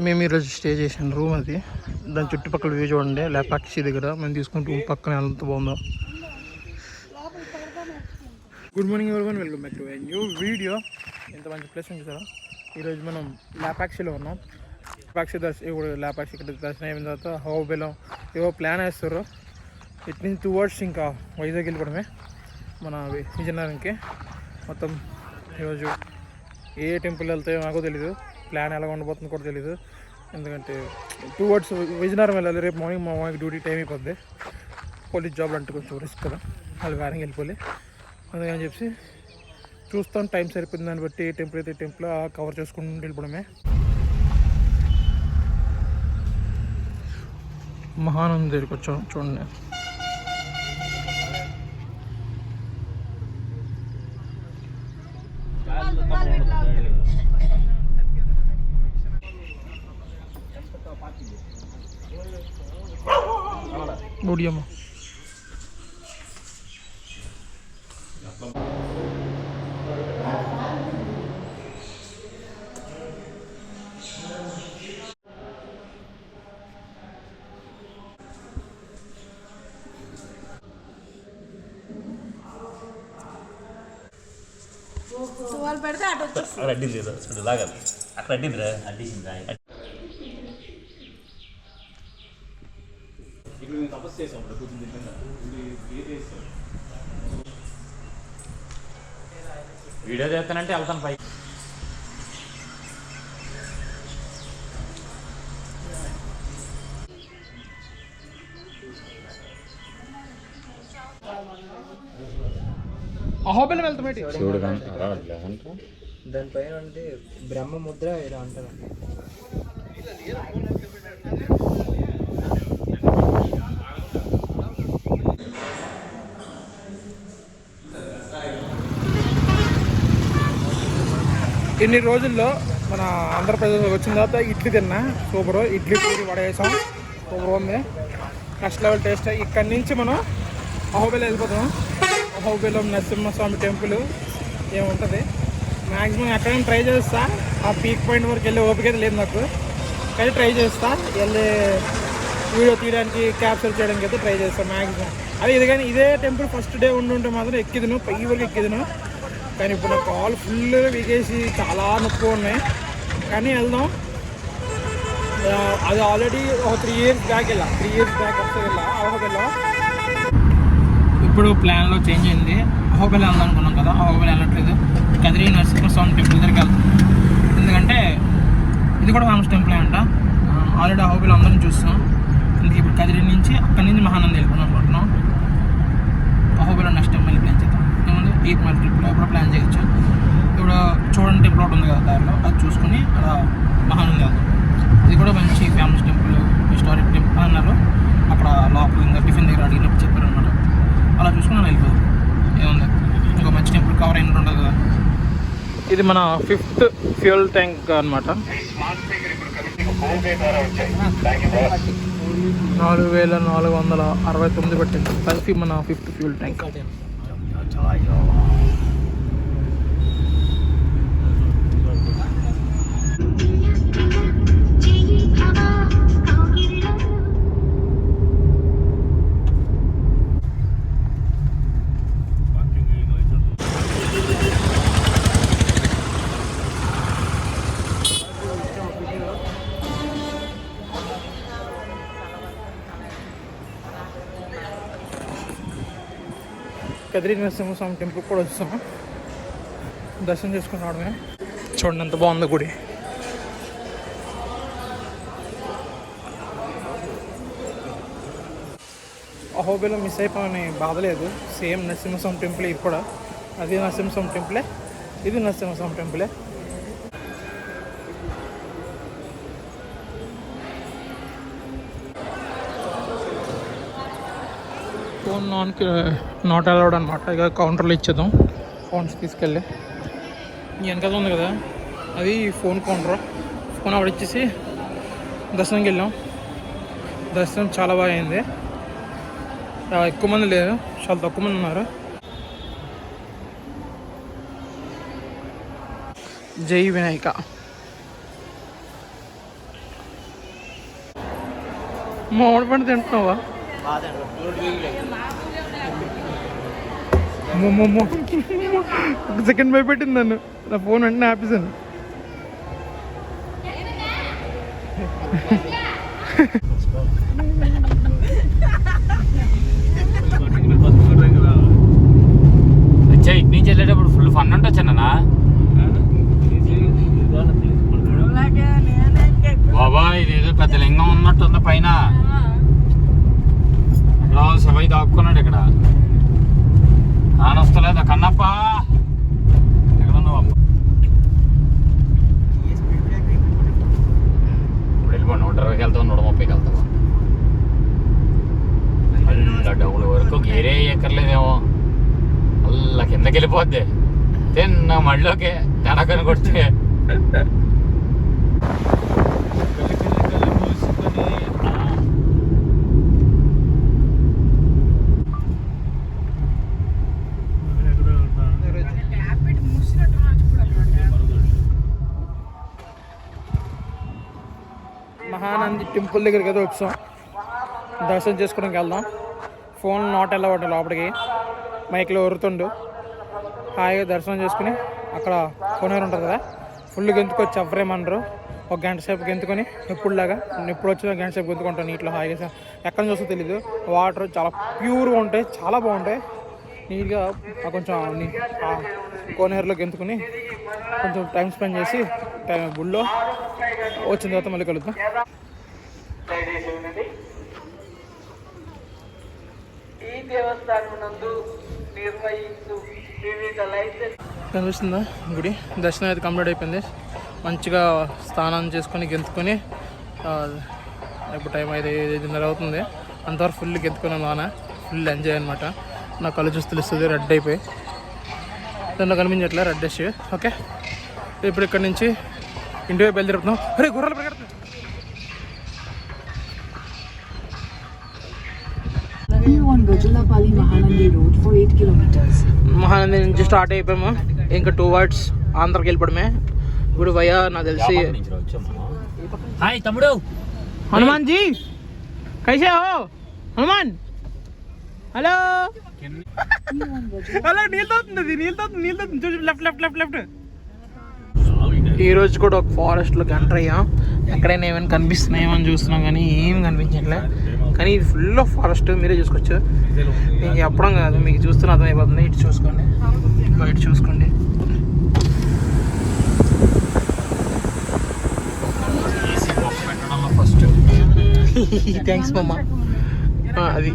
మేము ఈరోజు స్టే చేసిన రూమ్ అది. దాని చుట్టుపక్కల వ్యూ చూడండి. లేపాక్షి దగ్గర మేము తీసుకున్న రూమ్ పక్కన ఎంత బాగుందో. Good morning everyone, welcome back to a new video. ఎంత మంచి ప్లేస్ ఉంది కదా. ఈరోజు మనం లేపాక్షిలో ఉన్నాం. ఇప్పుడు లేపాక్షి ఇక్కడ దర్శనం అయిన తర్వాత హోబెలం ఏవో ప్లాన్ వేస్తారు. ఇట్ నుంచి 2 అవర్స్ ఇంకా వైజాగ్ వెళ్ళిపోవడమే మన విజయనగరంకి. మొత్తం ఈరోజు ఏ టెంపుల్ వెళ్తాయో నాకు తెలీదు, ప్లాన్ ఎలా ఉండబోతుందో కూడా తెలీదు. ఎందుకంటే 2 అవర్స్ విజయనగరం వెళ్ళాలి. రేపు మార్నింగ్ మా మామకి డ్యూటీ టైం అయిపోద్ది. పోలీస్ జాబ్లు అంటే కొంచెం రిస్క్ కదా, వాళ్ళు వేరంగా వెళ్ళిపోలే. అందుకని చెప్పి చూస్తాం, టైం సరిపోయింది దాన్ని బట్టి ఏ టెంపుల్ అయితే టెంపుల్ కవర్ చేసుకుంటూ వెళ్ళిపోవడమే. మహానంద దగ్గరికి వచ్చాం చూడండి. గుడియమ్మ పెడితే అటు అక్కడ అడ్డింది లాగా అక్కడ అడ్డిందిరా అడ్డింది. తపస్సు చేసాం వీడియో చేస్తానంటే వెళ్తాను పై. అహోబిలం వెళ్తాం. దానిపైన అంటే బ్రహ్మ ముద్ర ఇలా అంటారు. ఇన్ని రోజుల్లో మన ఆంధ్రప్రదేశ్ వచ్చిన తర్వాత ఇడ్లీ తిన్నా, సూపర్. ఇడ్లీ పూరి వడ వేసాం, సూపర్ ఉంది, నెక్స్ట్ లెవెల్ టేస్ట్. ఇక్కడి నుంచి మనం అహోబిలం వెళ్ళిపోతాం. అహోబిలం నరసింహస్వామి టెంపుల్ ఏముంటుంది. మ్యాక్సిమం ఎక్కడైనా ట్రై చేస్తా. ఆ పీక్ పాయింట్ వరకు వెళ్ళే ఓపిక అయితే లేదు నాకు, కానీ ట్రై చేస్తా. వెళ్ళే వీడియో తీయడానికి, క్యాప్చర్ చేయడానికి అయితే ట్రై చేస్తాను మ్యాక్సిమం. అది ఇది కానీ ఇదే టెంపుల్ ఫస్ట్ డే ఉండుంటే మాత్రం ఎక్కిదును, పై వరకు ఎక్కిదును. కానీ ఇప్పుడు నా కాల్ ఫుల్ వీకేసి చాలా నొప్పి ఉన్నాయి. కానీ వెళ్దాం. అది ఆల్రెడీ ఒక 3 ఇయర్స్ బ్యాక్ వెళ్ళా, 3 ఇయర్స్ బ్యాక్ ఒకసారి అహోబిలం. ఇప్పుడు ప్లాన్లో చేంజ్ అయింది. అహోబిలం వెళ్దాం అనుకున్నాం కదా, అహోబిలం వెళ్ళట్లేదు. కదిరి నరసింహస్వామి టెంపుల్ దగ్గరికి వెళ్తాం. ఎందుకంటే ఇది కూడా ఫేమస్ టెంపుల్ అంట. ఆల్రెడీ అహోబిలం అందరం చూస్తాం. అందుకే ఇప్పుడు కదిరి నుంచి అక్కడి నుంచి మహానంద వెళ్ళిపోదాం అనుకుంటున్నాం. అహోబిలం నెక్స్ట్ టైం మళ్ళీ ప్లాన్ చేద్దాం. ఏముంది ఈ మళ్ళీ ట్రిప్లో ఎప్పుడో ప్లాన్ చేయొచ్చు. ఇప్పుడు చూడండి టెంపుల్ ఒకటి ఉంది కదా దారిలో, అది చూసుకుని అలా మహానంద వెళ్దాం. ఇది కూడా మంచి ఫేమస్ టెంపుల్, హిస్టారిక్ టెంపుల్ అన్నారు. అక్కడ లోపల ఇంకా టిఫిన్ దగ్గర అడిగినప్పుడు చెప్పారు అన్నమాట. అలా చూసుకుని వెళ్ళిపోదాం. ఏముంది ఇంకో మంచి టెంపుల్ కవర్ అయినట్టు ఉండదు కదా. ఇది మన 5th ఫ్యూయల్ ట్యాంక్ అనమాట. 4469 పెట్టింది. కలిసి మన 5th fuel tank. Kadiri Narasimhaswamy temple కూడా వచ్చాము, దర్శనం చేసుకుని రావడమే. చూడండి ఎంత బాగుందో గుడి. అహోబిలం మిస్ అయిపోయిన బాధ లేదు. సేమ్ నరసింహస్వామి టెంపుల్ ఇది కూడా. అది నరసింహస్వామి టెంపులే, ఇది నరసింహస్వామి టెంపులే. ఫోన్ నాట్ అలౌడ్ అనమాట. ఇక కౌంటర్లో ఇచ్చేద్దాం ఫోన్స్ తీసుకెళ్ళి. వెనకాల ఉంది కదా అది ఫోన్ కౌంటర్. ఫోన్ అక్కడ ఇచ్చేసి దర్శనంకి వెళ్ళాం. దర్శనం చాలా బాగా అయింది. ఎక్కువ మంది లేరు, చాలా తక్కువ మంది ఉన్నారు. జై వినాయక. మామిడి పండు తింటున్నావా? ఒక సెకండ్ భయపెట్టింది నన్ను. నా ఫోన్ వెంటనే ఆపేసాను. ఇటు నుంచి వెళ్ళేటప్పుడు ఫుల్ ఫన్ ఉండొచ్చన్నా బాబా. ఇదేదో పెద్ద లింగం ఉన్నట్టుంది పైన. ఇక్కడ సభై దాక్కున్నాడు. ఇక్కడ కానొస్తలేదా కన్నప్ప? ఎక్కడ ఉన్నావు అప్ప? ఇప్పుడు వెళ్ళిపో. 120కి వెళ్తావు, 130కి వెళ్తావు. అల్ల డబ్బుల వరకు గేరే ఎక్కర్లేదేమో. అల్ల కిందకి వెళ్ళిపోద్ది. తిన్న మళ్ళీకే తెనకని కొడితే మహానంది టెంపుల్ దగ్గరికి అయితే వచ్చాం. దర్శనం చేసుకోవడానికి వెళ్దాం. ఫోన్ నాట్ ఎలా పడ్డా లోపలికి. మైక్లో వరుతుండు. హాయిగా దర్శనం చేసుకుని అక్కడ కొనేరు ఉంటుంది కదా, ఫుల్ గెంతుకొచ్చి ఎవరేమనరు. ఒక గంట సేపు గెంతుకొని ఎప్పుడులాగా ఎప్పుడు వచ్చినా గంట సేపు గెంతుకుంటాను నీటిలో హాయిగా. ఎక్కడ చూస్తే తెలీదు. వాటర్ చాలా ప్యూర్గా ఉంటాయి, చాలా బాగుంటాయి. నీట్గా కొంచెం కోనేరులో గెంతుకుని కొంచెం టైం స్పెండ్ చేసి గుళ్ళో వచ్చిన తర్వాత మళ్ళీ కలుద్దాం. ఈ దేవస్థానం నందు నిర్వహించు వివిధ లైసెన్స్ కనిపిస్తుందా గుడి? దర్శనం అయితే కంప్లీట్ అయిపోయింది. మంచిగా స్నానం చేసుకొని గెంతుకొని ఇప్పుడు టైం 5:30 అవుతుంది. అంతవరకు ఫుల్ గెంతుకున్నాం. నాన్న ఫుల్ ఎంజాయ్ అనమాట. నా కళ్ళు చూసి తెలుస్తుంది రెడ్ అయిపోయి. దాంట్లో కనిపించట్లే రెడ్ డష్. ఓకే, ఇప్పుడు ఇక్కడ నుంచి ఇంటి వైపు బయలుదేరుతున్నాం. అరే గుర్రాలు పరిగెడుతున్నాయి. మహానంది నుంచి స్టార్ట్ అయిపోయాము. ఇంకా 2 వర్డ్స్ ఆంధ్రాకి వెళ్ళిపోవడమే. ఇప్పుడు భయ్యా నాకు తెలిసి హాయ్ తమ్ముడు. హనుమాన్ జీ కైసే హో హనుమాన్? Hello hello. నీళ్ళతో చూసి లెఫ్ట్. ఈ రోజు కూడా ఒక ఫారెస్ట్లోకి ఎంటర్ అయ్యాం. ఎక్కడైనా ఏమైనా కనిపిస్తున్నాయేమని చూస్తున్నాం కానీ ఏం కనిపించట్లే. కానీ ఇది ఫుల్ ఆఫ్ ఫారెస్ట్. మీరే చూసుకోవచ్చు. మీకు చెప్పడం కాదు, మీకు చూస్తున్న అర్థమైపోతుంది. ఇటు చూసుకోండి, ఇటు చూసుకోండి. ఫస్ట్ థ్యాంక్స్ మమ్మ. అది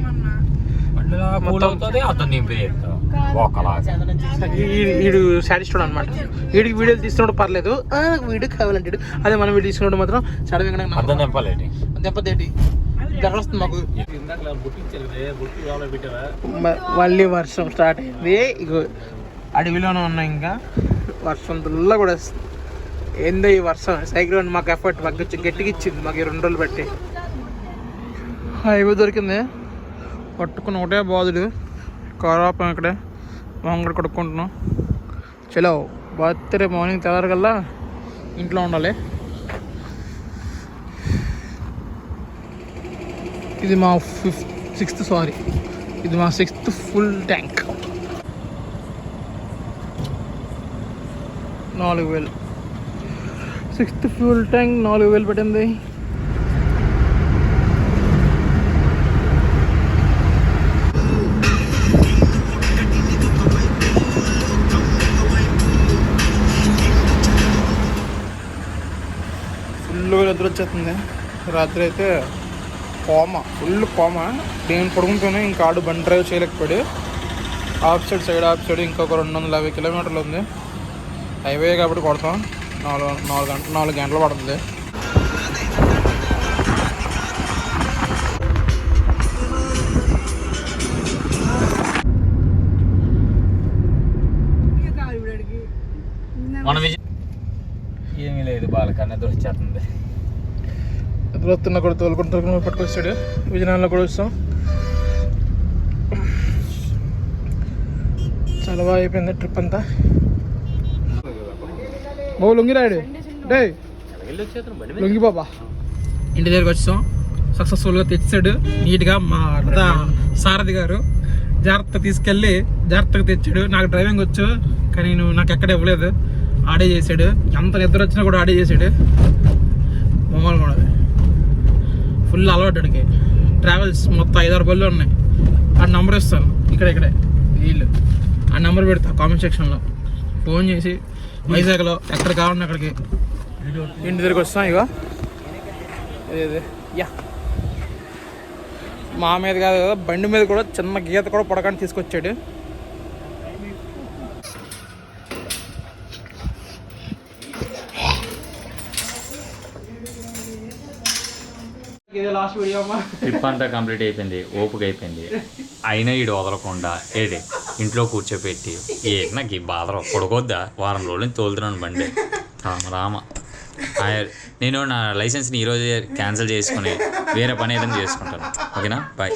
వీడు సాటిస్ఫైడ్ అనమాట. వీడికి వీడియోలు తీసుకున్నప్పుడు పర్లేదు, వీడియో కావాలంటాడు. అదే మనం వీడియో తీసుకున్నప్పుడు మాత్రం దెబ్బతేటి ధర వస్తుంది మాకు. మళ్ళీ వర్షం స్టార్ట్ అయింది. ఇగో అడవిలోనే ఉన్నాం. ఇంకా వర్షం దుల్లా కూడా వస్తుంది. ఏందో ఈ వర్షం సైక్లోన్ మాకు ఎఫర్ట్ మాకు గట్టిగా ఇచ్చింది. మాకు 2 రోజులు బట్టి హైవే దొరికింది. పట్టుకుని ఒకటే బాధుడు. కారాపం ఇక్కడే మొహంగడ కొడుకుంటున్నాం. చలో బర్త్డే మార్నింగ్ తెల్లారగల్లా ఇంట్లో ఉండాలి. ఇది మా 6th full tank. 4,000 6th fuel tank 4,000 పట్టింది. ఫుల్గా నిద్ర వచ్చేస్తుంది. రాత్రి అయితే ఫుల్ కోమ. నేను పడుకుంటూనే ఇంకా ఆడు బండి డ్రైవ్ చేయలేకపోయాడు. ఆఫ్ సైడ్ ఇంకొక 250 కిలోమీటర్లు ఉంది. హైవే కాబట్టి కొడతాం. 4 గంటలు పడుతుంది. ఏమీ లేదు, బాలకన్నా ఎదురు వచ్చేస్తుంది. ఎదురుస్తున్నా కూడా తోలుకుంటూ పట్టుకొచ్చాడు. విజయనగరంలో కూడా వస్తాం. చాలా బాగా అయిపోయింది ట్రిప్ అంతా. బాబు లొంగి రాడు డే లొంగి బాబా. ఇంటి దగ్గరికి వచ్చాం. సక్సెస్ఫుల్గా తెచ్చాడు నీట్గా. మా సారథి గారు జాగ్రత్తగా తీసుకెళ్ళి జాగ్రత్తగా తెచ్చాడు. నాకు డ్రైవింగ్ వచ్చు కానీ నాకు ఎక్కడ ఇవ్వలేదు, ఆడే చేశాడు. ఎంత నిద్ర వచ్చినా కూడా ఆడే చేశాడు. మొమ్మలు కూడా ఫుల్ అలవాటుడికి. ట్రావెల్స్ మొత్తం 5-6 బళ్ళు ఉన్నాయి. ఆ నెంబర్ ఇస్తాను ఇక్కడే వీళ్ళు. ఆ నెంబర్ పెడతా కామెంట్ సెక్షన్లో. ఫోన్ చేసి వైజాగ్లో ఎక్కడ కావాలన్నా అక్కడికి ఇంటి దగ్గరికి వస్తాం. ఇగో ఇదే యా మా మీద కాదు కదా, బండి మీద కూడా చిన్న గీత కూడా పడకుండా తీసుకొచ్చాడు. ఇదే లాస్ట్ వీడియో అమ్మా. ట్రిప్ అంతా కంప్లీట్ అయిపోయింది, ఓపిక అయిపోయింది. అయినా ఈడు వదలకుండా ఇంట్లో కూర్చోపెట్టి నాకు ఈ బాధ పడుకోద్దా, వారం రోజులు తోలుతున్నాను బండి. రామ నేను నా లైసెన్స్ని ఈరోజే క్యాన్సిల్ చేసుకుని వేరే పని ఏదైనా చేసుకుంటాను. ఓకేనా, బాయ్.